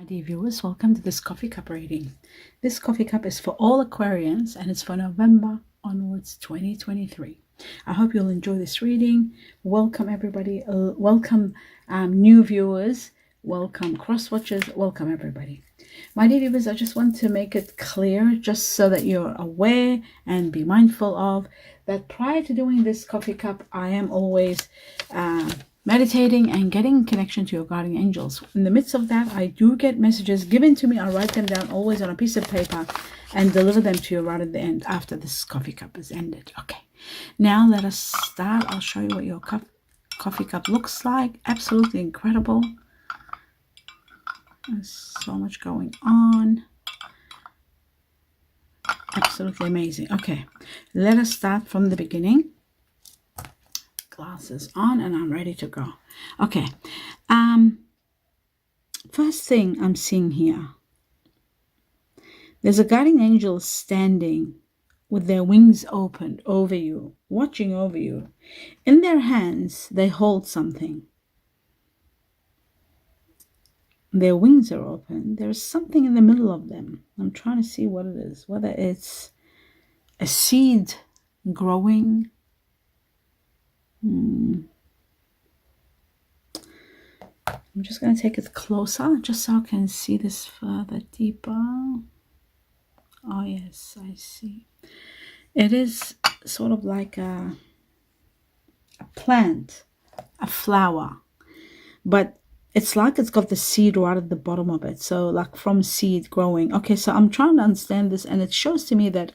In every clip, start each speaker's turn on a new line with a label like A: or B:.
A: My dear viewers, welcome to this coffee cup reading. This coffee cup is for all Aquarians and it's for November onwards 2023. I hope you'll enjoy this reading. Welcome everybody. Welcome new viewers. Welcome cross watchers. Welcome everybody. My dear viewers, I just want to make it clear, just so that you're aware and be mindful of, that prior to doing this coffee cup, I am always meditating and getting connection to your guardian angels. In the midst of that, I do get messages given to me. I write them down always on a piece of paper and deliver them to you right at the end after this coffee cup is ended. Okay, now let us start. I'll show you what your coffee cup looks like. Absolutely incredible. There's so much going on. Absolutely amazing. Okay, let us start from the beginning. Glasses on and I'm ready to go. Okay, first thing I'm seeing here, there's a guardian angel standing with their wings opened over you, watching over you. In their hands they hold something. Their wings are open. There's something in the middle of them. I'm trying to see what it is, whether it's a seed growing. I'm just going to take it closer just so I can see this further deeper. Oh yes, I see. It is sort of like a plant, a flower, but it's like it's got the seed right at the bottom of it. So like from seed growing. Okay, so I'm trying to understand this, and it shows to me that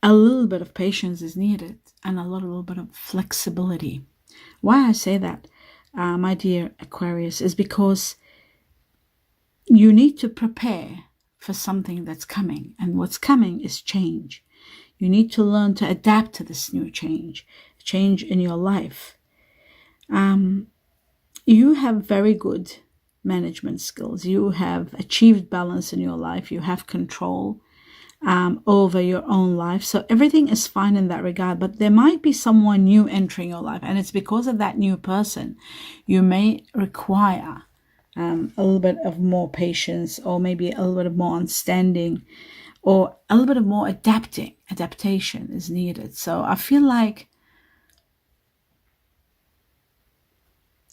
A: a little bit of patience is needed and a little bit of flexibility. Why I say that, my dear Aquarius, is because you need to prepare for something that's coming, and what's coming is change. You need to learn to adapt to this new change in your life. You have very good management skills. You have achieved balance in your life. You have control over your own life. So everything is fine in that regard, but there might be someone new entering your life, and it's because of that new person you may require a little bit of more patience, or maybe a little bit of more understanding, or a little bit of more adaptation is needed. So I feel like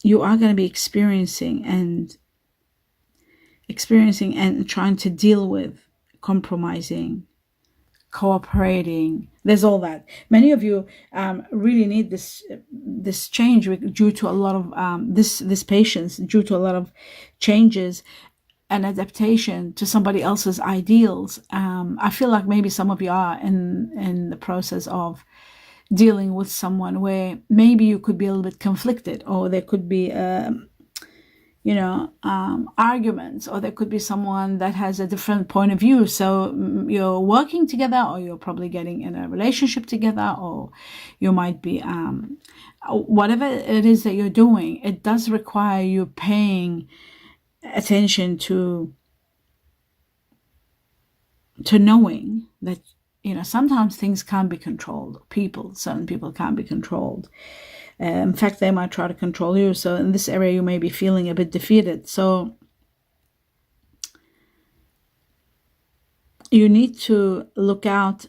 A: you are going to be experiencing and trying to deal with compromising, cooperating. There's all that. Many of you really need this change due to a lot of this patience, due to a lot of changes and adaptation to somebody else's ideals. I feel like maybe some of you are in the process of dealing with someone where maybe you could be a little bit conflicted, or there could be arguments, or there could be someone that has a different point of view. So you're working together, or you're probably getting in a relationship together, or you might be whatever it is that you're doing, it does require you paying attention to knowing that sometimes things can't be controlled. Certain people can't be controlled. In fact, they might try to control you. So in this area, you may be feeling a bit defeated. So you need to look out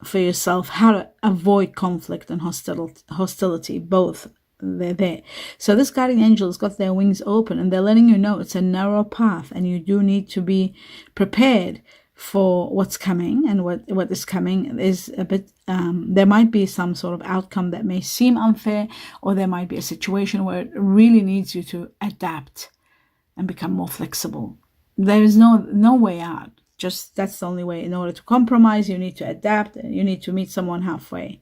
A: for yourself, how to avoid conflict and hostility. Both, they're there. So this guardian angel has got their wings open, and they're letting you know it's a narrow path, and you do need to be prepared for what's coming. And what is coming is a bit there might be some sort of outcome that may seem unfair, or there might be a situation where it really needs you to adapt and become more flexible. There is no way out. Just that's the only way. In order to compromise, you need to adapt, and you need to meet someone halfway.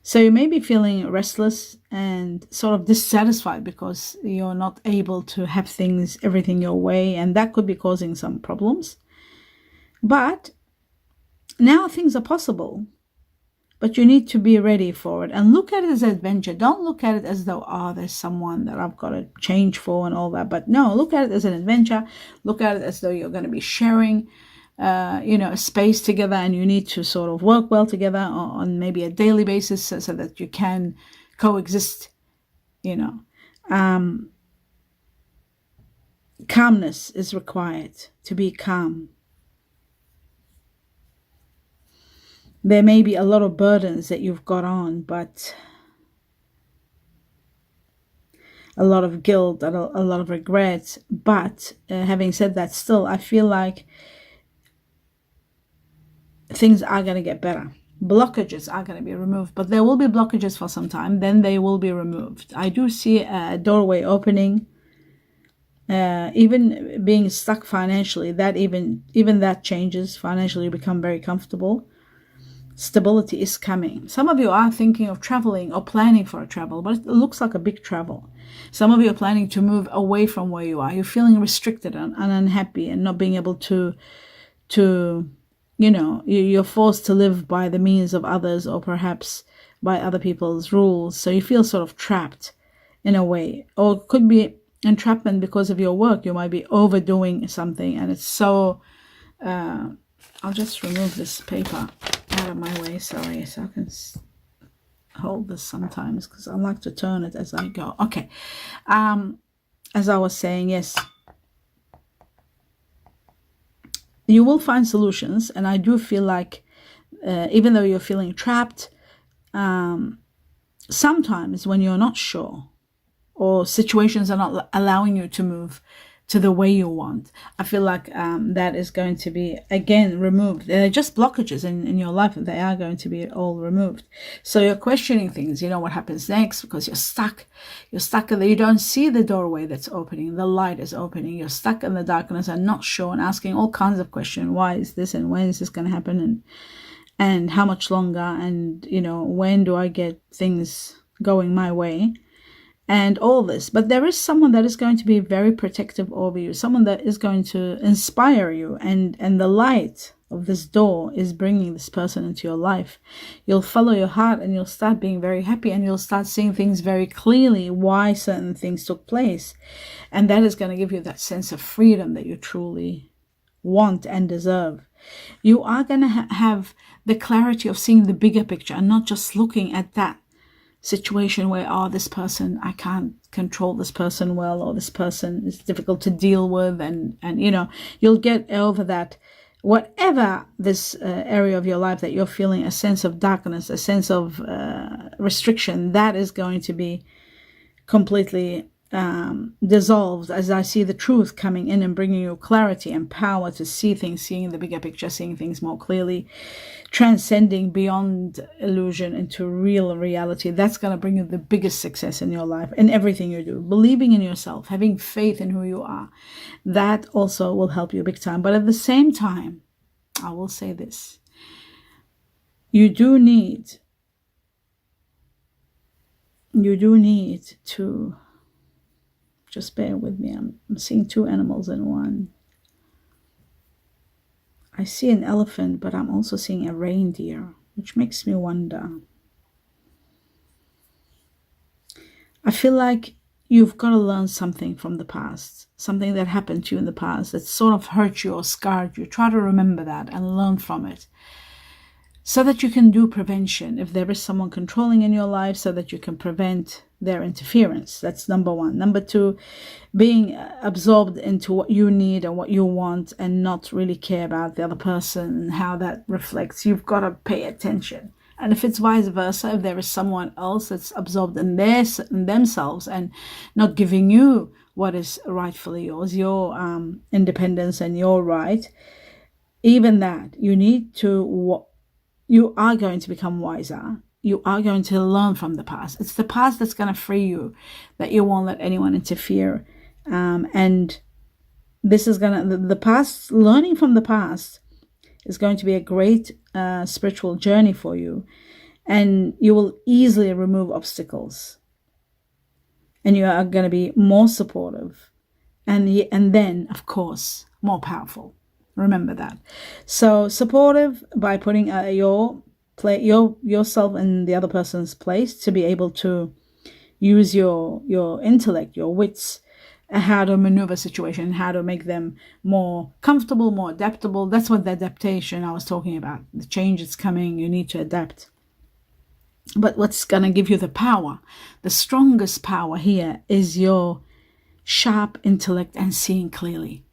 A: So you may be feeling restless and sort of dissatisfied because you're not able to have everything your way, and that could be causing some problems. But now things are possible, but you need to be ready for it and look at it as an adventure. Don't look at it as though, there's someone that I've got to change for and all that. But no, look at it as an adventure. Look at it as though you're going to be sharing, a space together, and you need to sort of work well together on maybe a daily basis so that you can coexist, calmness is required, to be calm. There may be a lot of burdens that you've got on, but a lot of guilt, a lot of regrets. But having said that, still, I feel like things are going to get better. Blockages are going to be removed, but there will be blockages for some time, then they will be removed. I do see a doorway opening. Even being stuck financially, that even that changes. Financially, you become very comfortable. Stability is coming. Some of you are thinking of traveling or planning for a travel, but it looks like a big travel. Some of you are planning to move away from where you are. You're feeling restricted and unhappy and not being able to you're forced to live by the means of others, or perhaps by other people's rules. So you feel sort of trapped in a way, or it could be entrapment because of your work. You might be overdoing something, and it's so I'll just remove this paper out of my way, sorry, so I can hold this sometimes, because I like to turn it as I go. Okay, as I was saying, yes, you will find solutions, and I do feel like even though you're feeling trapped, sometimes when you're not sure, or situations are not allowing you to move to the way you want, I feel like that is going to be again removed. They're just blockages in your life, and they are going to be all removed. So you're questioning things, what happens next, because you're stuck and you don't see the doorway that's opening, the light is opening. You're stuck in the darkness and not sure, and asking all kinds of questions. Why is this, and when is this going to happen, and how much longer, and when do I get things going my way, and all this. But there is someone that is going to be very protective over you, someone that is going to inspire you, and the light of this door is bringing this person into your life. You'll follow your heart, and you'll start being very happy, and you'll start seeing things very clearly, why certain things took place, and that is going to give you that sense of freedom that you truly want and deserve. You are going to have the clarity of seeing the bigger picture, and not just looking at that situation where, this person, I can't control this person well, or this person is difficult to deal with, and you'll get over that. Whatever this area of your life that you're feeling a sense of darkness, a sense of restriction, that is going to be completely dissolved, as I see the truth coming in and bringing you clarity and power to see things, seeing the bigger picture, seeing things more clearly, transcending beyond illusion into real reality. That's going to bring you the biggest success in your life, in everything you do. Believing in yourself, having faith in who you are, that also will help you big time. But at the same time, I will say this, you do need to, just bear with me, I'm seeing two animals in one. I see an elephant, but I'm also seeing a reindeer, which makes me wonder. I feel like you've got to learn something from the past, something that happened to you in the past that sort of hurt you or scarred you. Try to remember that and learn from it, so that you can do prevention if there is someone controlling in your life, so that you can prevent their interference. That's number one. Number two, being absorbed into what you need and what you want, and not really care about the other person and how that reflects. You've got to pay attention. And if it's vice versa, if there is someone else that's absorbed in themselves and not giving you what is rightfully yours, your independence and your right, even that, you are going to become wiser. You are going to learn from the past. It's the past that's going to free you, that you won't let anyone interfere. And this is the past, learning from the past is going to be a great spiritual journey for you. And you will easily remove obstacles. And you are going to be more supportive. And then, of course, more powerful. Remember that. So supportive by putting yourself in the other person's place, to be able to use your intellect, your wits, how to maneuver situation, how to make them more comfortable, more adaptable. That's what the adaptation I was talking about. The change is coming, you need to adapt. But what's going to give you the power, the strongest power here, is your sharp intellect and seeing clearly.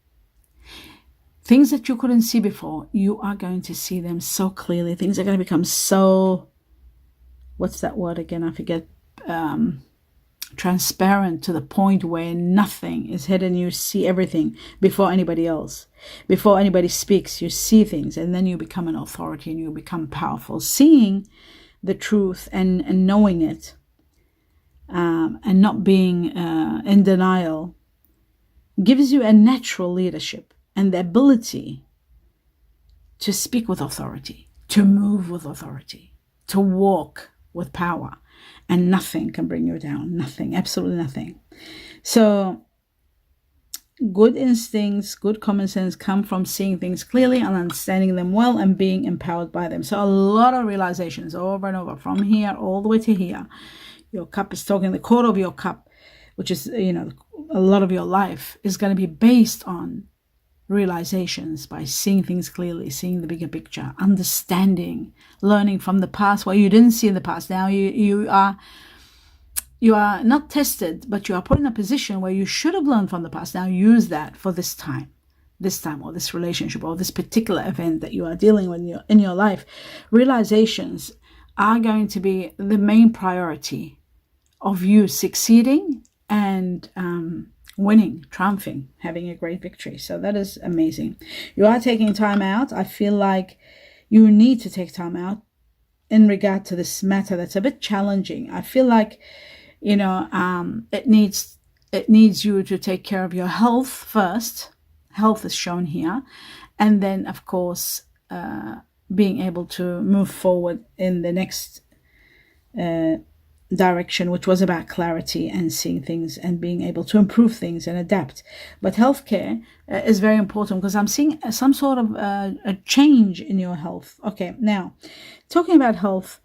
A: Things that you couldn't see before, you are going to see them so clearly. Things are going to become so, what's that word again? I forget. Transparent, to the point where nothing is hidden. You see everything before anybody else. Before anybody speaks, you see things, and then you become an authority and you become powerful. Seeing the truth and knowing it, and not being in denial, gives you a natural leadership and the ability to speak with authority, to move with authority, to walk with power. And nothing can bring you down. Nothing, absolutely nothing. So good instincts, good common sense come from seeing things clearly and understanding them well and being empowered by them. So a lot of realizations over and over, from here all the way to here. Your cup is talking, the quarter of your cup, which is, a lot of your life, is going to be based on realizations, by seeing things clearly, seeing the bigger picture, understanding, learning from the past what you didn't see in the past. Now you are not tested, but you are put in a position where you should have learned from the past. Now use that for this time, or this relationship, or this particular event that you are dealing with in your life. Realizations are going to be the main priority of you succeeding and winning, triumphing, having a great victory. So that is amazing. You are taking time out. I feel like you need to take time out in regard to this matter that's a bit challenging. I feel like, it needs you to take care of your health first. Health is shown here. And then, of course, being able to move forward in the next direction, which was about clarity and seeing things and being able to improve things and adapt. But healthcare is very important, because I'm seeing some sort of a change in your health. Okay, now talking about health,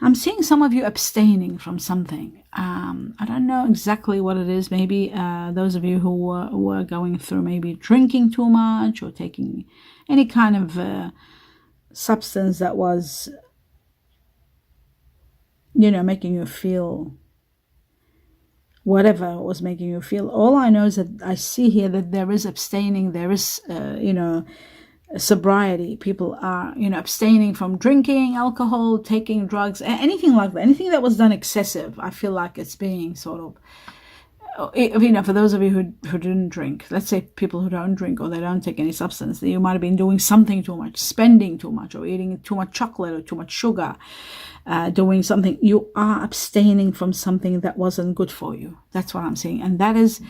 A: I'm seeing some of you abstaining from something. I don't know exactly what it is. Maybe those of you who were going through maybe drinking too much or taking any kind of substance that was making you feel whatever was making you feel. All I know is that I see here that there is abstaining, there is, sobriety. People are, abstaining from drinking alcohol, taking drugs, anything like that. Anything that was done excessive, I feel like it's being sort of, for those of you who didn't drink, let's say people who don't drink or they don't take any substance, you might have been doing something too much, spending too much, or eating too much chocolate or too much sugar, doing something. You are abstaining from something that wasn't good for you. That's what I'm saying. And that is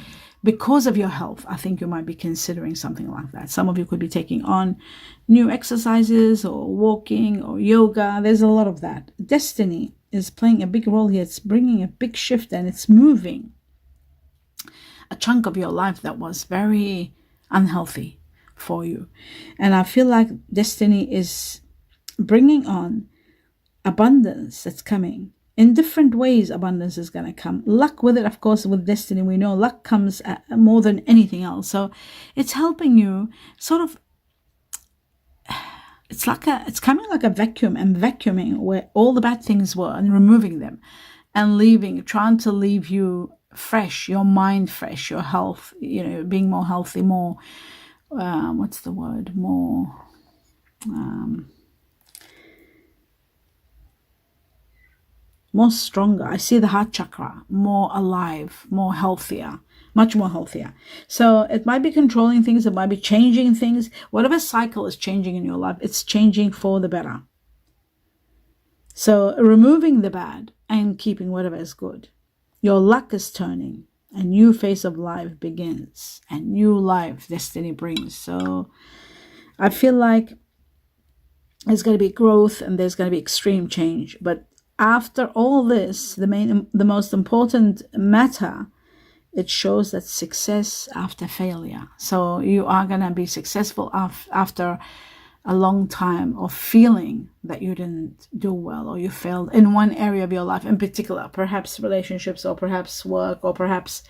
A: because of your health. I think you might be considering something like that. Some of you could be taking on new exercises or walking or yoga. There's a lot of that. Destiny is playing a big role here. It's bringing a big shift, and it's moving a chunk of your life that was very unhealthy for you. And I feel like destiny is bringing on abundance that's coming. In different ways, abundance is going to come. Luck with it, of course, with destiny, we know luck comes more than anything else. So it's helping you sort of, it's coming like a vacuum, and vacuuming where all the bad things were and removing them and trying to leave you fresh, your mind fresh, your health, being more healthy, more, what's the word, more, more stronger. I see the heart chakra, more alive, more healthier, much more healthier. So it might be controlling things, it might be changing things. Whatever cycle is changing in your life, it's changing for the better. So removing the bad and keeping whatever is good. Your luck is turning. A new phase of life begins. A new life destiny brings. So I feel like there's going to be growth and there's going to be extreme change. But after all this, the most important matter, it shows that success after failure. So you are going to be successful after a long time of feeling that you didn't do well, or you failed in one area of your life in particular, perhaps relationships, or perhaps work, or perhaps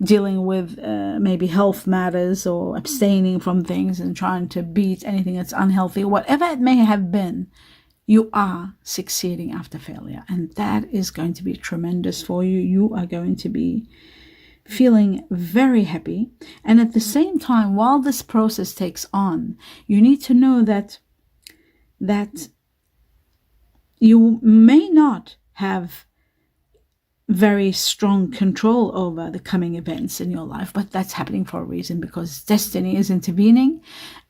A: dealing with maybe health matters, or abstaining from things and trying to beat anything that's unhealthy. Whatever it may have been, you are succeeding after failure, and that is going to be tremendous for you. You are going to be feeling very happy. And at the same time, while this process takes on, you need to know that you may not have very strong control over the coming events in your life, but that's happening for a reason, because destiny is intervening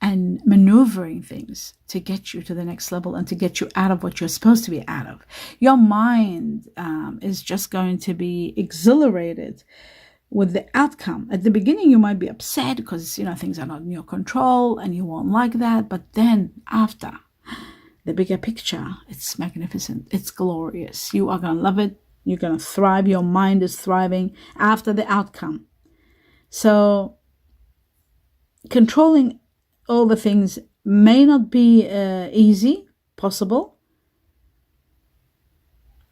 A: and maneuvering things to get you to the next level and to get you out of what you're supposed to be out of. Your mind is just going to be exhilarated with the outcome. At the beginning, you might be upset because, things are not in your control and you won't like that. But then after the bigger picture, it's magnificent. It's glorious. You are going to love it. You're going to thrive. Your mind is thriving after the outcome. So controlling all the things may not be possible.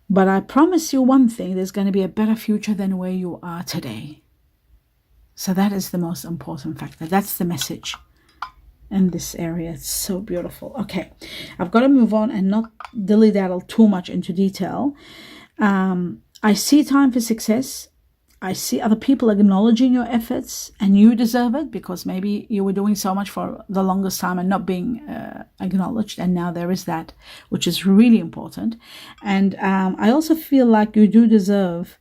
A: But I promise you one thing, there's going to be a better future than where you are today. So that is the most important factor. That's the message in this area. It's so beautiful. Okay, I've got to move on and not dilly-daddle too much into detail. I see time for success. I see other people acknowledging your efforts, and you deserve it, because maybe you were doing so much for the longest time and not being acknowledged, and now there is that, which is really important. And I also feel like you do deserve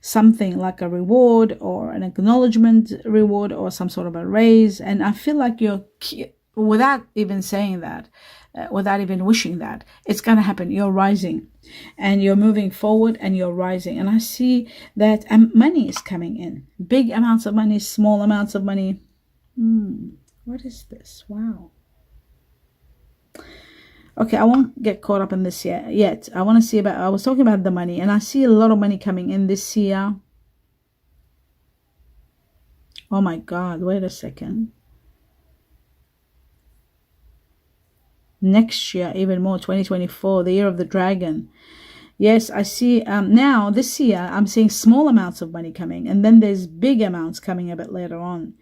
A: something like a reward or an acknowledgement reward or some sort of a raise. And I feel like you're, without even saying that, without even wishing that, it's going to happen. You're rising and you're moving forward and you're rising. And I see that money is coming in. Big amounts of money, small amounts of money. What is this? Wow. Okay, I won't get caught up in this yet. I want to see I was talking about the money, and I see a lot of money coming in this year. Oh my God, wait a second. Next year, even more, 2024, the year of the dragon. Yes, I see now this year, I'm seeing small amounts of money coming, and then there's big amounts coming a bit later on.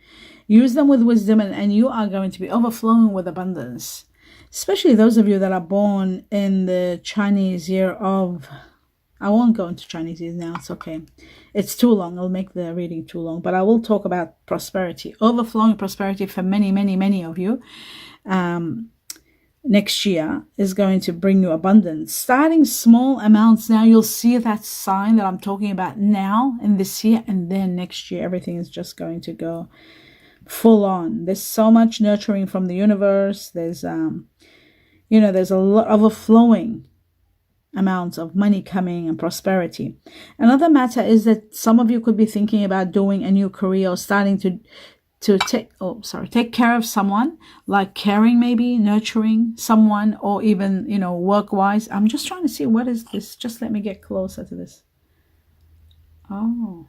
A: Use them with wisdom, and you are going to be overflowing with abundance. Especially those of you that are born in the Chinese year of, I won't go into Chinese years now, it's okay. It's too long, I'll make the reading too long, but I will talk about prosperity, overflowing prosperity for many, many, many of you. Next year is going to bring you abundance. Starting small amounts now, you'll see that sign that I'm talking about now in this year, and then next year, everything is just going to go full on. There's so much nurturing from the universe. There's there's a lot of overflowing amounts of money coming and prosperity. Another matter is that some of you could be thinking about doing a new career or starting to take care of someone, like caring, maybe nurturing someone, or even work-wise. I'm just trying to see, what is this? Just let me get closer to this. Oh,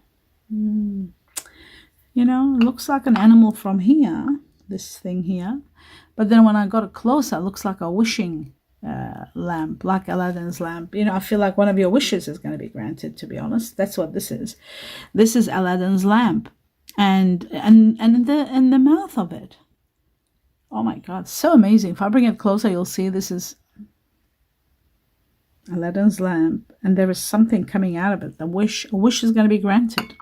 A: it looks like an animal from here, this thing here. But then when I got it closer, it looks like a wishing lamp, like Aladdin's lamp. I feel like one of your wishes is going to be granted, to be honest. That's what this is. This is Aladdin's lamp. And in the mouth of it. Oh my God, so amazing. If I bring it closer, you'll see this is Aladdin's lamp, and there is something coming out of it. A wish is going to be granted.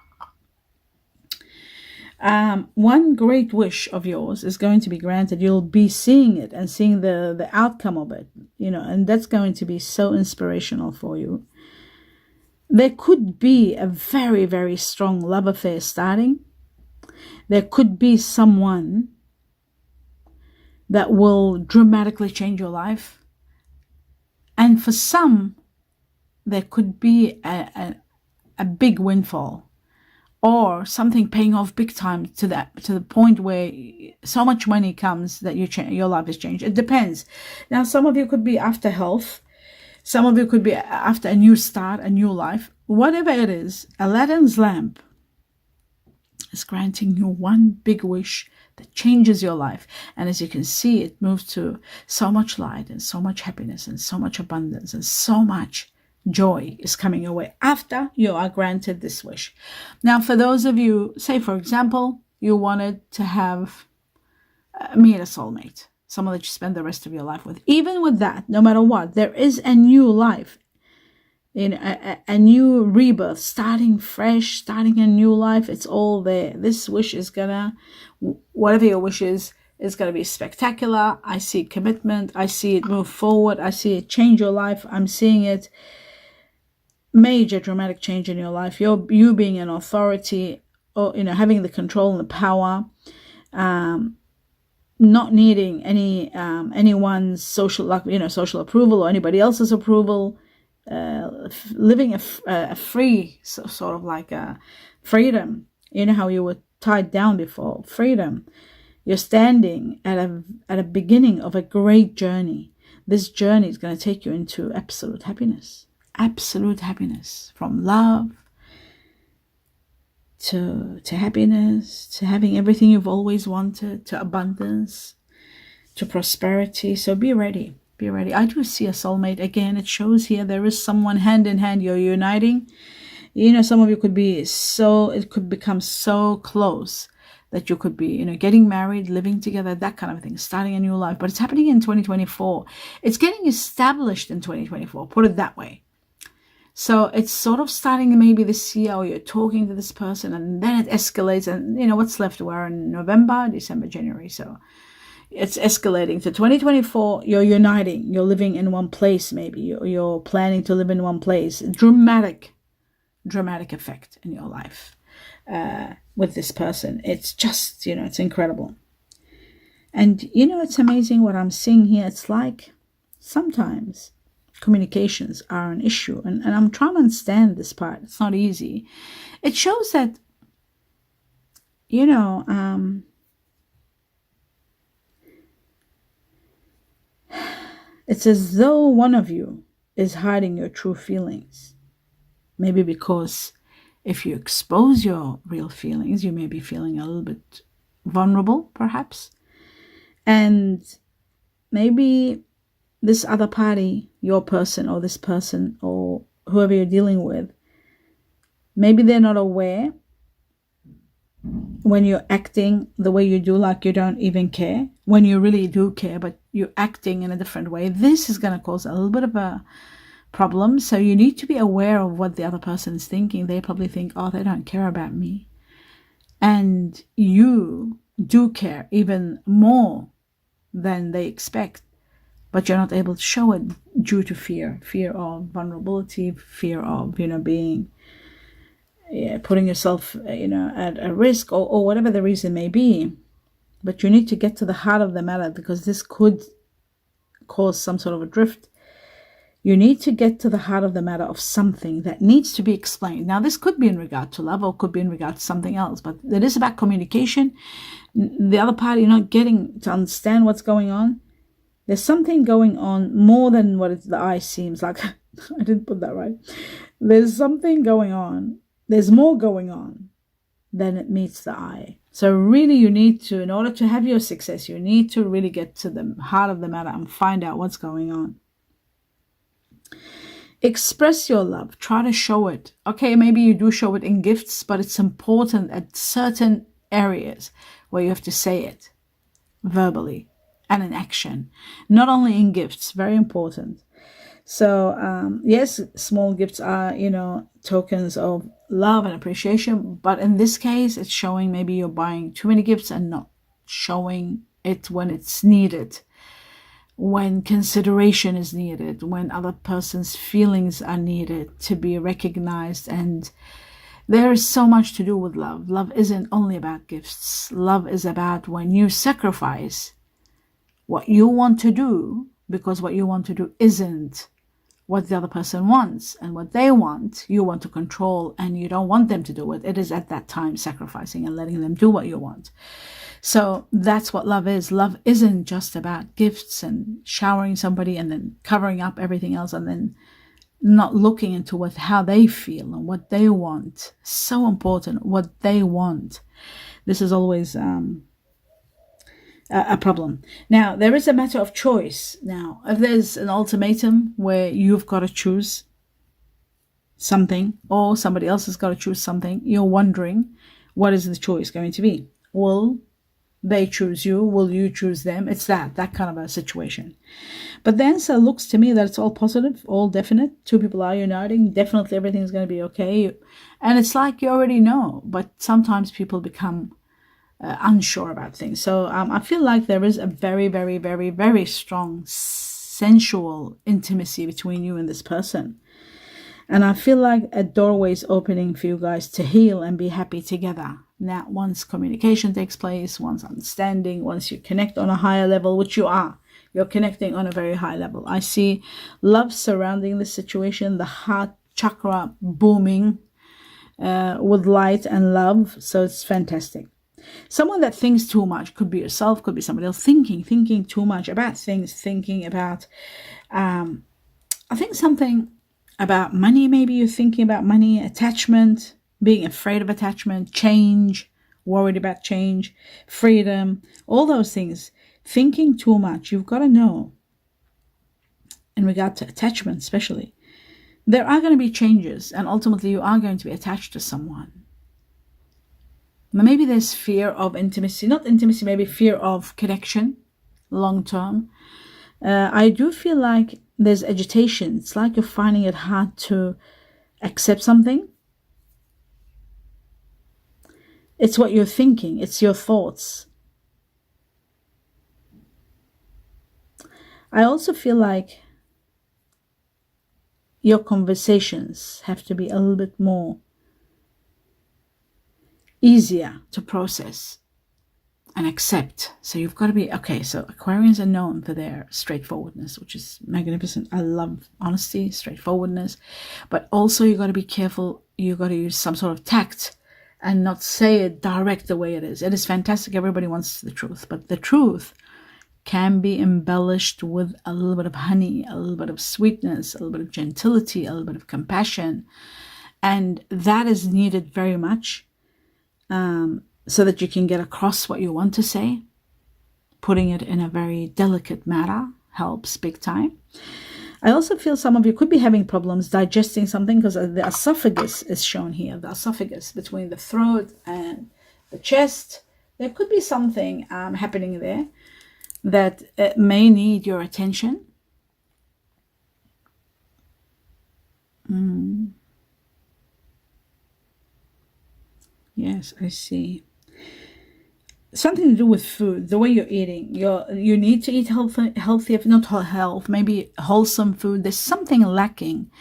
A: One great wish of yours is going to be granted. You'll be seeing it and seeing the outcome of it, and that's going to be so inspirational for you. There could be a very, very strong love affair starting. There could be someone that will dramatically change your life. And for some, there could be a big windfall, or something paying off big time to the point where so much money comes that your life is changed. It depends. Now, some of you could be after health. Some of you could be after a new start, a new life. Whatever it is, Aladdin's lamp is granting you one big wish that changes your life. And as you can see, it moves to so much light and so much happiness and so much abundance and so much joy is coming your way after you are granted this wish. Now, for those of you, say for example, you wanted to have meet a soulmate, someone that you spend the rest of your life with. Even with that, no matter what, there is a new life. a new rebirth, starting fresh, starting a new life. It's all there. This wish is gonna, whatever your wish is gonna be spectacular. I see commitment. I see it move forward. I see it change your life. I'm seeing it major dramatic change in your life. You being an authority, or having the control and the power, not needing anyone's social approval or anybody else's approval, living a free sort of like a freedom. How you were tied down before. Freedom. You're standing at a beginning of a great journey. This journey is going to take you into absolute happiness. Absolute happiness, from love to happiness, to having everything you've always wanted, to abundance, to prosperity. So be ready. Be ready. I do see a soulmate. Again, it shows here there is someone hand in hand. You're uniting. Some of you could be it could become so close that you could be, getting married, living together, that kind of thing, starting a new life. But it's happening in 2024. It's getting established in 2024. Put it that way. So it's sort of starting maybe this year, or you're talking to this person, and then it escalates. And what's left? We're in November, December, January. So it's escalating to 2024. You're uniting. You're living in one place. Maybe you're planning to live in one place. Dramatic effect in your life with this person. It's just, it's incredible. And, it's amazing what I'm seeing here. It's like sometimes communications are an issue. And I'm trying to understand this part. It's not easy. It shows that, it's as though one of you is hiding your true feelings. Maybe because if you expose your real feelings, you may be feeling a little bit vulnerable, perhaps. And maybe this other party, your person or this person or whoever you're dealing with, maybe they're not aware when you're acting the way you do, like you don't even care, when you really do care, but you're acting in a different way. This is going to cause a little bit of a problem. So you need to be aware of what the other person is thinking. They probably think, oh, they don't care about me. And you do care even more than they expect. But you're not able to show it due to fear of vulnerability, fear of, being, putting yourself, at a risk or whatever the reason may be. But you need to get to the heart of the matter, because this could cause some sort of a drift. You need to get to the heart of the matter of something that needs to be explained. Now, this could be in regard to love, or could be in regard to something else, but it is about communication. The other party not getting to understand what's going on. There's something going on more than what the eye seems like. I didn't put that right. There's something going on. There's more going on than it meets the eye. So really you need to, in order to have your success, you need to really get to the heart of the matter and find out what's going on. Express your love. Try to show it. Okay, maybe you do show it in gifts, but it's important at certain areas where you have to say it verbally and in action, not only in gifts. Very important. So yes, small gifts are, tokens of love and appreciation, but in this case it's showing maybe you're buying too many gifts and not showing it when it's needed, when consideration is needed, when other person's feelings are needed to be recognized. And there is so much to do with love. Love isn't only about gifts. Love is about when you sacrifice what you want to do, because what you want to do isn't what the other person wants, and what they want, you want to control, and you don't want them to do it. It is at that time sacrificing and letting them do what you want. So that's what love is. Love isn't just about gifts and showering somebody and then covering up everything else and then not looking into how they feel and what they want. So important, what they want. This is always a problem. Now, there is a matter of choice. Now, if there's an ultimatum where you've got to choose something, or somebody else has got to choose something, you're wondering, what is the choice going to be? Will they choose you? Will you choose them? It's that kind of a situation. But the answer looks to me that it's all positive, all definite. Two people are uniting. Definitely everything's going to be okay. And it's like you already know, but sometimes people become unsure about things. So I feel like there is a very, very, very, very strong sensual intimacy between you and this person. And I feel like a doorway is opening for you guys to heal and be happy together. Now, once communication takes place, once understanding, once you connect on a higher level, which you are, you're connecting on a very high level. I see love surrounding the situation, the heart chakra booming with light and love. So it's fantastic. Someone that thinks too much, could be yourself, could be somebody else, thinking too much about things, thinking about, I think something about money. Maybe you're thinking about money, attachment, being afraid of attachment, change, worried about change, freedom, all those things. Thinking too much. You've got to know, in regard to attachment especially, there are going to be changes, and ultimately you are going to be attached to someone. Maybe there's fear of intimacy, not intimacy, maybe fear of connection long term. I do feel like there's agitation. It's like you're finding it hard to accept something. It's what you're thinking. It's your thoughts. I also feel like your conversations have to be a little bit more easier to process and accept. So you've got to be, okay, so Aquarians are known for their straightforwardness, which is magnificent. I love honesty, straightforwardness, but also you got to be careful. You got to use some sort of tact and not say it direct the way it is. It is fantastic. Everybody wants the truth, but the truth can be embellished with a little bit of honey, a little bit of sweetness, a little bit of gentility, a little bit of compassion. And that is needed very much. So that you can get across what you want to say. Putting it in a very delicate manner helps big time. I also feel some of you could be having problems digesting something, because the esophagus is shown here. The esophagus between the throat and the chest. There could be something happening there that may need your attention. Yes, I see. Something to do with food, the way you're eating. You need to eat healthy, if not health, maybe wholesome food. There's something lacking.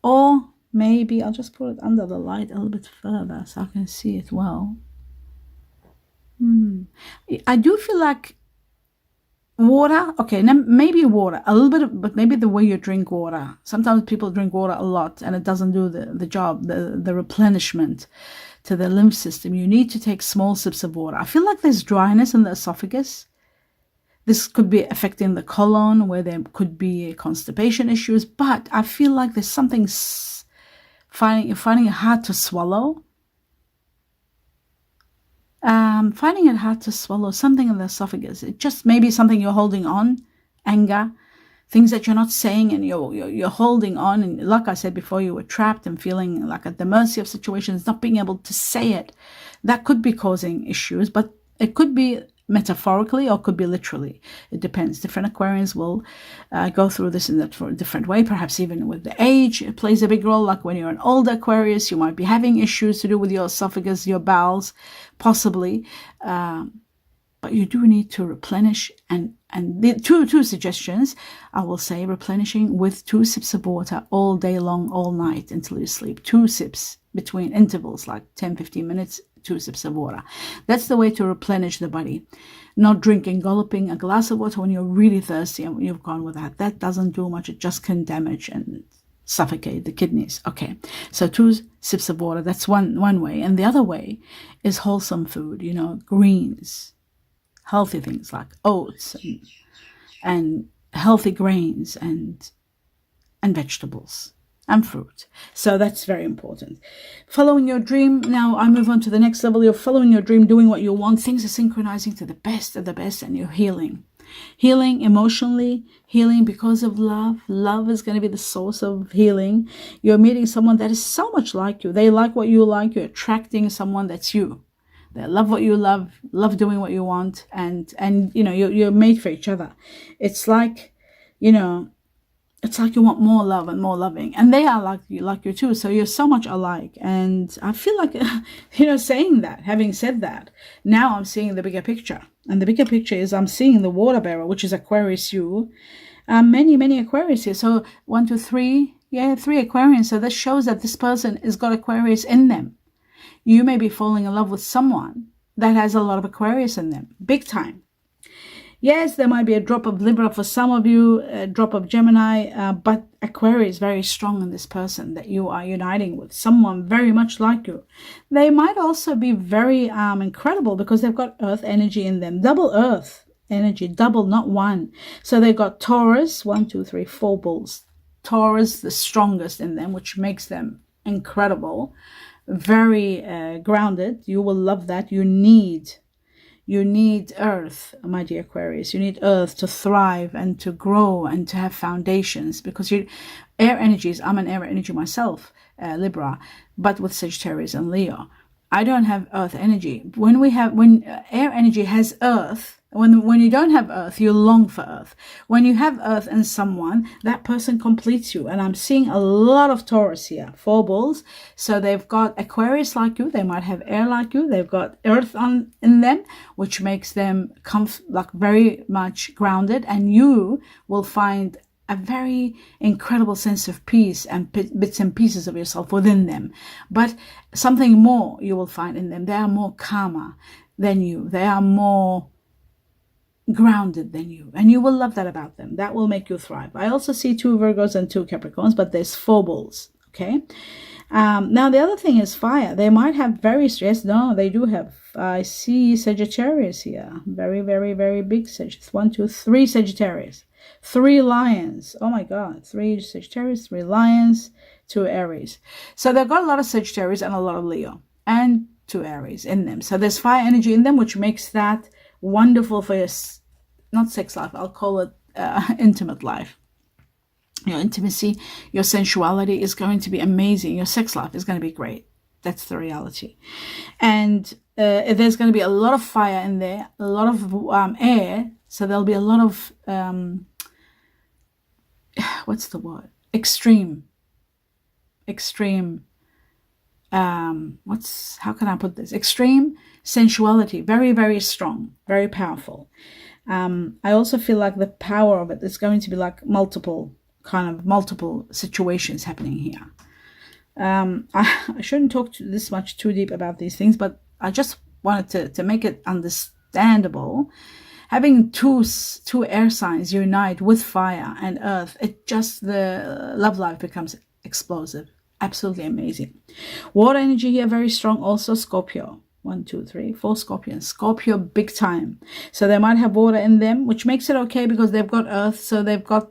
A: Or maybe I'll just put it under the light a little bit further so I can see it well. I do feel like water, okay, maybe water, a little bit, but maybe the way you drink water. Sometimes people drink water a lot and it doesn't do the job, the replenishment to the lymph system. You need to take small sips of water. I feel like there's dryness in the esophagus. This could be affecting the colon, where there could be constipation issues, but I feel like there's something you're finding it hard to swallow. Finding it hard to swallow something in the esophagus. It just may be something you're holding on, anger, things that you're not saying, and you're holding on. And like I said before, you were trapped and feeling like at the mercy of situations, not being able to say it. That could be causing issues, but it could be metaphorically or could be literally. It depends. Different Aquarians will go through this in a different way, perhaps even with the age. It plays a big role. Like when you're an older Aquarius, you might be having issues to do with your esophagus, your bowels, possibly. But you do need to replenish, and the two suggestions, I will say, replenishing with 2 sips of water all day long, all night until you sleep. 2 sips between intervals, like 10-15 minutes, 2 sips of water. That's the way to replenish the body. Not drinking, gulping a glass of water when you're really thirsty and you've gone with that. That doesn't do much. It just can damage and suffocate the kidneys. Okay, so 2 sips of water, that's one way. And the other way is wholesome food, greens, healthy things like oats and healthy grains and vegetables and fruit. So that's very important. Following your dream. Now I move on to the next level. You're following your dream, doing what you want. Things are synchronizing to the best of the best, and you're healing. Healing emotionally, healing because of love. Love is going to be the source of healing. You're meeting someone that is so much like you. They like what you like. You're attracting someone that's you. They love what you love doing what you want, and you know, you're made for each other. It's like, you know, it's like you want more love and more loving, and they are like you too. So you're so much alike. And I feel like, you know, having said that, now I'm seeing the bigger picture, and the bigger picture is I'm seeing the water bearer, which is Aquarius. You, many Aquarius here. So 1, 2, 3, yeah, 3 Aquarians. So this shows that this person has got Aquarius in them. You may be falling in love with someone that has a lot of Aquarius in them, big time. Yes, there might be a drop of Libra for some of you, a drop of Gemini, but Aquarius is very strong in this person that you are uniting with, someone very much like you. They might also be very incredible because they've got Earth energy in them, double Earth energy, double, not one. So they've got Taurus, 1, 2, 3, 4 bulls. Taurus, the strongest in them, which makes them incredible, very grounded. You will love that. You need Earth, my dear Aquarius. You need Earth to thrive and to grow and to have foundations, because air energies, I'm an air energy myself, Libra, but with Sagittarius and Leo. I don't have Earth energy. When air energy has Earth, when you don't have Earth, you long for Earth. When you have Earth in someone, that person completes you. And I'm seeing a lot of Taurus here, 4 bulls. So they've got Aquarius like you. They might have air like you. They've got Earth in them, which makes them like very much grounded. And you will find a very incredible sense of peace and bits and pieces of yourself within them. But something more you will find in them. They are more calmer than you. They are more grounded than you, and you will love that about them. That will make you thrive. I also see 2 Virgos and 2 Capricorns, but there's 4 bulls. Okay. Now the other thing is fire. They might have very stressed. No, they do have. I see Sagittarius here. Very, very, very big Sagittarius. 1, 2, 3 Sagittarius. 3 lions. Oh my God. 3 Sagittarius, 3 lions, 2 Aries. So they've got a lot of Sagittarius and a lot of Leo and 2 Aries in them. So there's fire energy in them, which makes that wonderful for your, not sex life, I'll call it intimate life. Your intimacy, your sensuality is going to be amazing. Your sex life is going to be great. That's the reality. And there's going to be a lot of fire in there, a lot of air. So there'll be a lot of, what's the word? Extreme. How can I put this? Extreme sensuality, very, very strong, very powerful. I also feel like the power of it is going to be like multiple situations happening here. I shouldn't talk this much too deep about these things, but I just wanted to make it understandable. Having two air signs unite with fire and earth, the love life becomes explosive. Absolutely amazing. Water energy here, very strong. Also Scorpio. 1, 2, 3, 4 Scorpions. Scorpio big time. So they might have water in them, which makes it okay because they've got earth. So they've got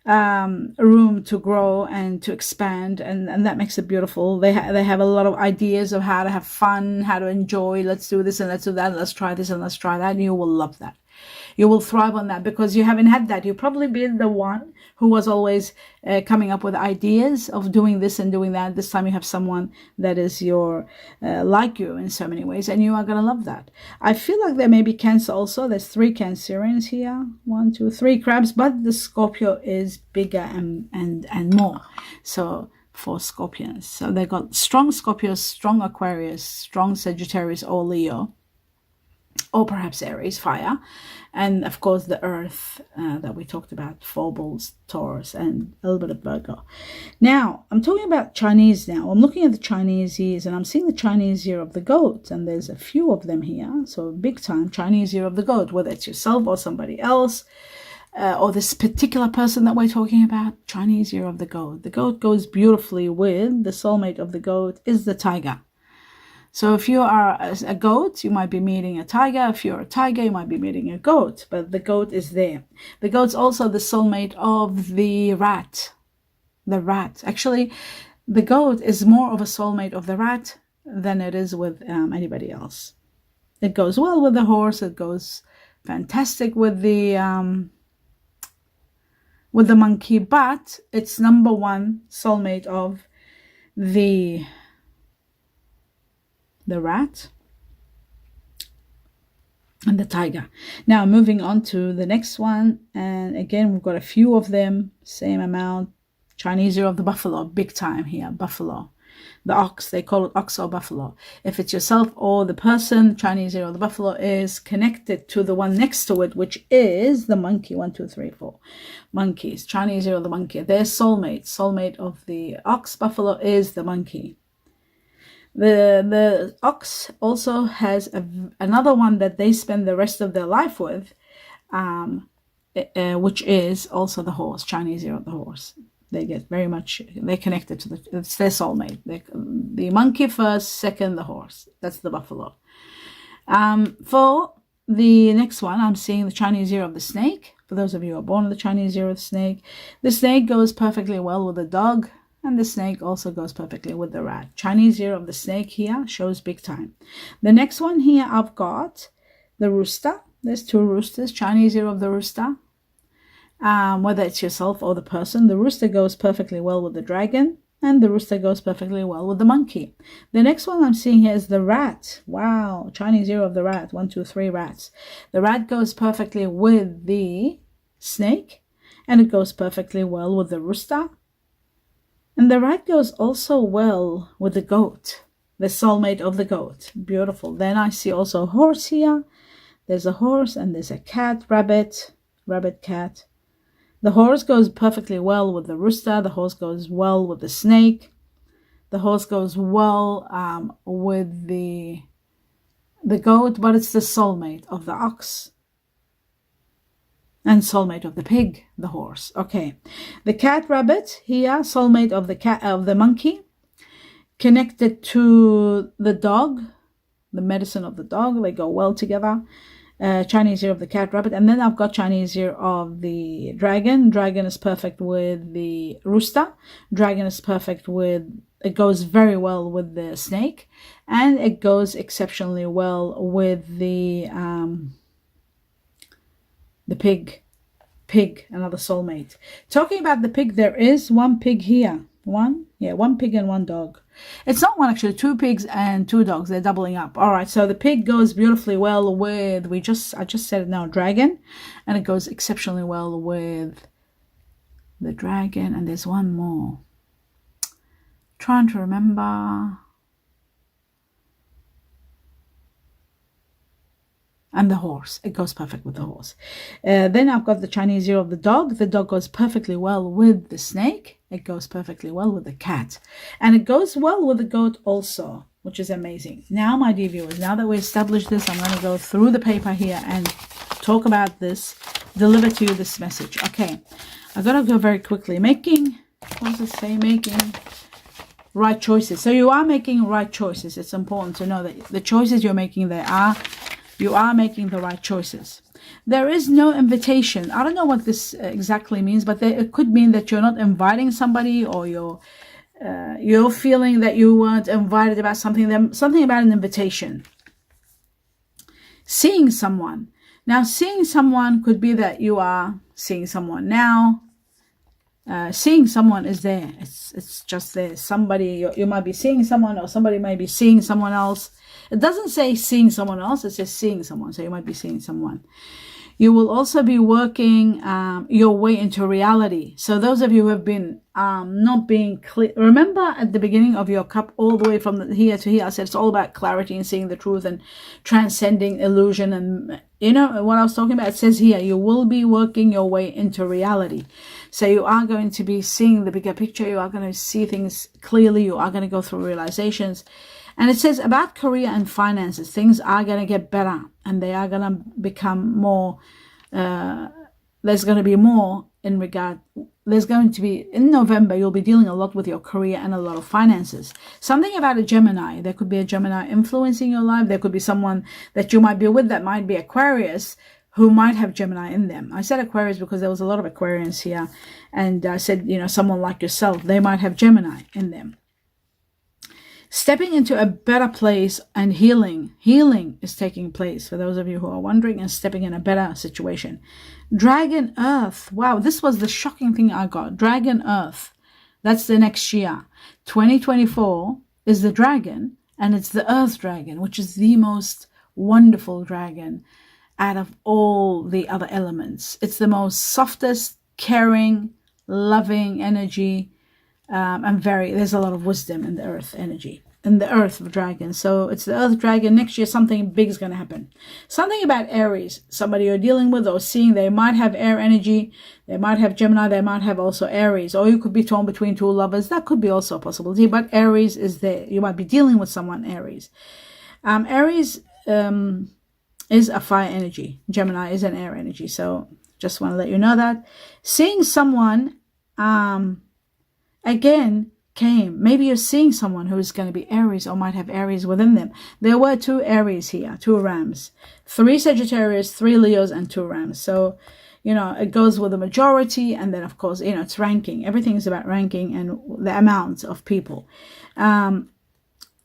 A: room to grow and to expand, and that makes it beautiful. They have a lot of ideas of how to have fun, how to enjoy. Let's do this and let's do that. Let's try this and let's try that. And you will love that. You will thrive on that because you haven't had that. You've probably been the one who was always coming up with ideas of doing this and doing that. This time you have someone that is like you in so many ways, and you are going to love that. I feel like there may be Cancer also. There's 3 Cancerians here. 1, 2, 3 crabs, but the Scorpio is bigger and more. So 4 Scorpions. So they got strong Scorpios, strong Aquarius, strong Sagittarius or Leo, or perhaps Aries, fire, and of course the earth that we talked about, 4 bulls, Taurus, and a little bit of Virgo. Now I'm talking about Chinese now. I'm looking at the Chinese years, and I'm seeing the Chinese year of the goat, and there's a few of them here. So big time Chinese year of the goat, whether it's yourself or somebody else, or this particular person that we're talking about. Chinese year of the goat. The goat goes beautifully with the soulmate of the goat is the tiger. So if you are a goat, you might be meeting a tiger. If you're a tiger, you might be meeting a goat. But the goat is there. The goat's also the soulmate of the rat. The rat. Actually, the goat is more of a soulmate of the rat than it is with anybody else. It goes well with the horse. It goes fantastic with the monkey. But it's number 1 soulmate of the rat. and the tiger. Now moving on to the next one, and again we've got a few of them, same amount. Chinese year of the buffalo, big time here, buffalo. The ox, they call it ox or buffalo. If it's yourself or the person, Chinese year of the buffalo is connected to the one next to it, which is the monkey. 1, 2, 3, 4 monkeys. Chinese year of the monkey. Their soulmate of the ox buffalo is the monkey. The ox also has another one that they spend the rest of their life with, which is also the horse. Chinese year of the horse. They get very much, they're connected to it's their soulmate. The monkey first, second the horse. That's the buffalo. For the next one, I'm seeing the Chinese year of the snake. For those of you who are born in the Chinese year of the snake goes perfectly well with the dog, and the snake also goes perfectly with the rat. Chinese year of the snake here shows big time. The next one here, I've got the rooster. There's 2 roosters. Chinese year of the rooster. Whether it's yourself or the person, the rooster goes perfectly well with the dragon, and the rooster goes perfectly well with the monkey. The next one I'm seeing here is the rat. Wow, Chinese year of the rat. 1, 2, 3 rats. The rat goes perfectly with the snake, and it goes perfectly well with the rooster. And the rat goes also well with the goat, the soulmate of the goat. Beautiful. Then I see also a horse here. There's a horse and there's a cat, rabbit, cat. The horse goes perfectly well with the rooster. The horse goes well with the snake. The horse goes well with the goat, but it's the soulmate of the ox and soulmate of the pig, the horse. Okay, the cat, rabbit here, soulmate of the monkey, connected to the dog, the medicine of the dog. They go well together. Chinese year of the cat, rabbit, and then I've got Chinese year of the dragon. Dragon is perfect with the rooster. Dragon is perfect with, it goes very well with the snake, and it goes exceptionally well with the pig, another soulmate. Talking about the pig, there is 1 pig here. 1 pig and 1 dog. It's not 1 actually, 2 pigs and 2 dogs. They're doubling up. All right, so the pig goes beautifully well with, I just said it now, dragon, and it goes exceptionally well with the dragon. And there's 1 more. Trying to remember. And the horse, it goes perfect with the horse. Then I've got the Chinese year of the dog. The dog goes perfectly well with the snake. It goes perfectly well with the cat. And it goes well with the goat also, which is amazing. Now, my dear viewers, now that we established this, I'm going to go through the paper here and talk about this, deliver to you this message. Okay, I've got to go very quickly. What does it say? Making right choices. So you are making right choices. It's important to know that the choices you're making, you are making the right choices. There is no invitation. I don't know what this exactly means, but it could mean that you're not inviting somebody, or you're feeling that you weren't invited about something about an invitation. Seeing someone. Now, seeing someone could be that you are seeing someone now. Seeing someone is there. It's just there. Somebody, you might be seeing someone, or somebody might be seeing someone else. It doesn't say seeing someone else, it says seeing someone. So you might be seeing someone. You will also be working your way into reality. So those of you who have been not being clear, remember at the beginning of your cup, all the way from here to here, I said it's all about clarity and seeing the truth and transcending illusion. And you know what I was talking about? It says here, you will be working your way into reality. So you are going to be seeing the bigger picture. You are going to see things clearly. You are going to go through realizations. And it says about career and finances, things are going to get better, and they are going to become more, there's going to be more in regard, there's going to be, in November, you'll be dealing a lot with your career and a lot of finances. Something about a Gemini, there could be a Gemini influencing your life. There could be someone that you might be with that might be Aquarius, who might have Gemini in them. I said Aquarius because there was a lot of Aquarians here, and I said, you know, someone like yourself, they might have Gemini in them. Stepping into a better place and healing. Healing is taking place for those of you who are wondering, and stepping in a better situation. Dragon Earth. Wow, this was the shocking thing I got. Dragon Earth. That's the next year. 2024 is the dragon, and it's the Earth dragon, which is the most wonderful dragon. out of all the other elements. It's the most softest, caring, loving energy, and there's a lot of wisdom in the earth energy, in the earth dragon. So it's the earth dragon. Next year, something big is going to happen. Something about Aries, somebody you're dealing with or seeing, they might have air energy, they might have Gemini, they might have also Aries, or you could be torn between two lovers. That could be also a possibility, but Aries is there. You might be dealing with someone Aries. Aries is a fire energy. Gemini is an air energy. So just want to let you know that. Seeing someone, again, maybe you're seeing someone who is going to be Aries or might have Aries within them. There were 2 Aries here, 2 Rams, 3 Sagittarius, 3 Leos, and 2 Rams. So, it goes with the majority, and then of course, it's ranking. Everything is about ranking and the amount of people. Then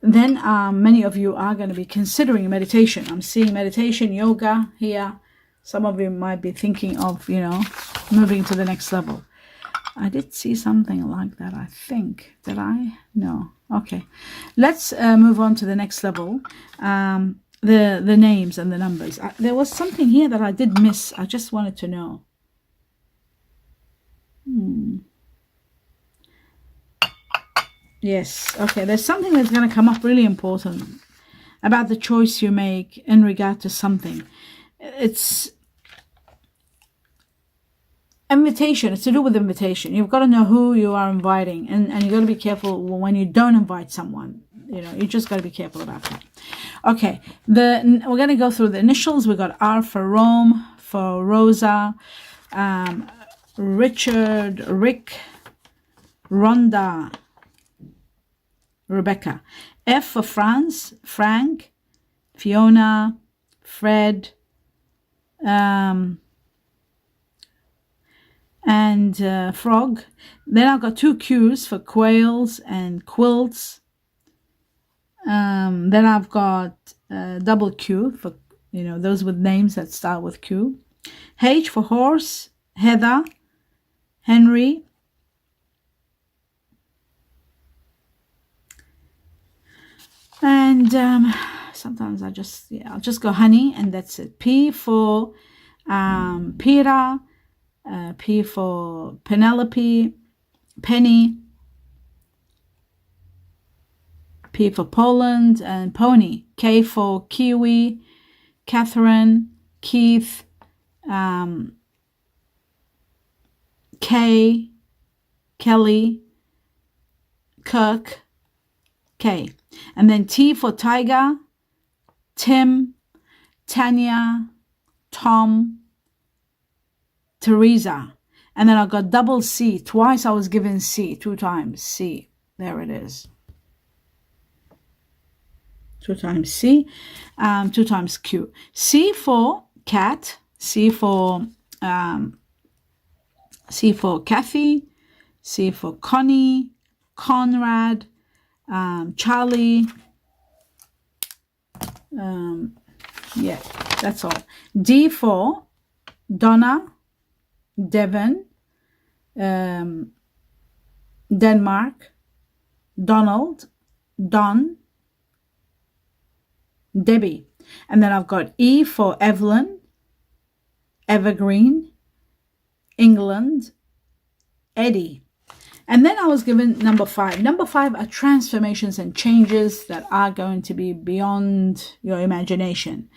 A: many of you are going to be considering meditation. I'm seeing meditation, yoga here. Some of you might be thinking of, moving to the next level. I did see something like that, I think. Did I? No. Okay. Let's move on to the next level. The names and the numbers. There was something here that I did miss. I just wanted to know. Yes. Okay. There's something that's going to come up really important about the choice you make in regard to something. It's invitation. It's to do with invitation. You've got to know who you are inviting, and you've got to be careful when you don't invite someone. You just got to be careful about that. Okay, we're going to go through the initials. We got R for Rome, for Rosa, Richard, Rick, Rhonda, Rebecca. F for France, Frank, Fiona, Fred, and Frog. Then I've got 2 Q's for Quails and Quilts. Then I've got double Q for, those with names that start with Q. H for Horse, Heather, Henry. And sometimes I'll just go Honey, and that's it. P for Peter, P for Penelope, Penny, P for Poland, and Pony. K for Kiwi, Catherine, Keith, Kay, Kelly, Kirk, K. And then T for Tiger, Tim, Tanya, Tom, Teresa. And then I got double C. Twice I was given C, 2 times C. There it is. 2 times C, 2 times Q. C for cat, C for Kathy, C for Connie, Conrad, Charlie. Yeah, that's all. D for Donna, Devon, Denmark, Donald, Don, Debbie. And then I've got E for Evelyn, Evergreen, England, Eddie. And then I was given number 5. Number 5 are transformations and changes that are going to be beyond your imagination.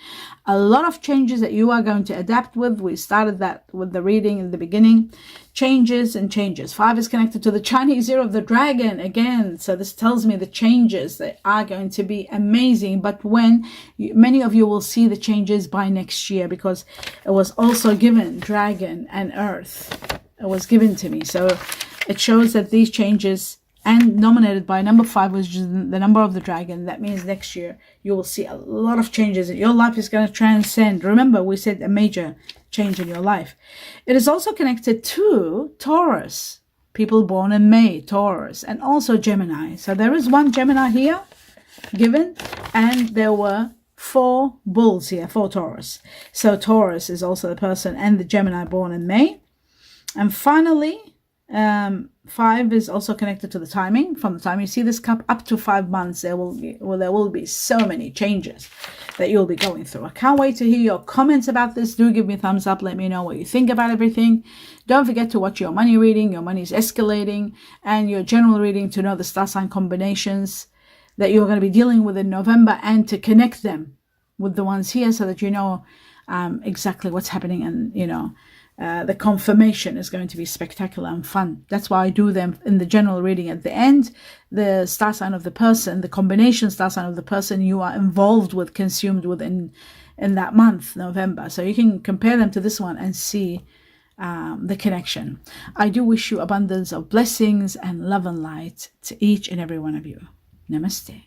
A: A lot of changes that you are going to adapt with. We started that with the reading in the beginning. Changes and changes. 5 is connected to the Chinese year of the dragon again. So this tells me the changes that are going to be amazing. But many of you will see the changes by next year, because it was also given dragon and earth. It was given to me. So it shows that these changes, and nominated by number 5, which is the number of the dragon. That means next year you will see a lot of changes. Your life is going to transcend. Remember, we said a major change in your life. It is also connected to Taurus, people born in May, Taurus, and also Gemini. So there is 1 Gemini here given, and there were 4 bulls here, 4 Taurus. So Taurus is also the person and the Gemini born in May. And finally, 5 is also connected to the timing. From the time you see this cup up to 5 months, there will be so many changes that you'll be going through. I can't wait to hear your comments about this. Do give me a thumbs up. Let me know what you think about everything. Don't forget to watch your money reading. Your money is escalating, and your general reading to know the star sign combinations that you're going to be dealing with in November, and to connect them with the ones here so that you know exactly what's happening. And the confirmation is going to be spectacular and fun. That's why I do them in the general reading at the end. The star sign of the person, the combination star sign of the person you are involved with, consumed with in that month, November. So you can compare them to this one and see the connection. I do wish you abundance of blessings and love and light to each and every one of you. Namaste.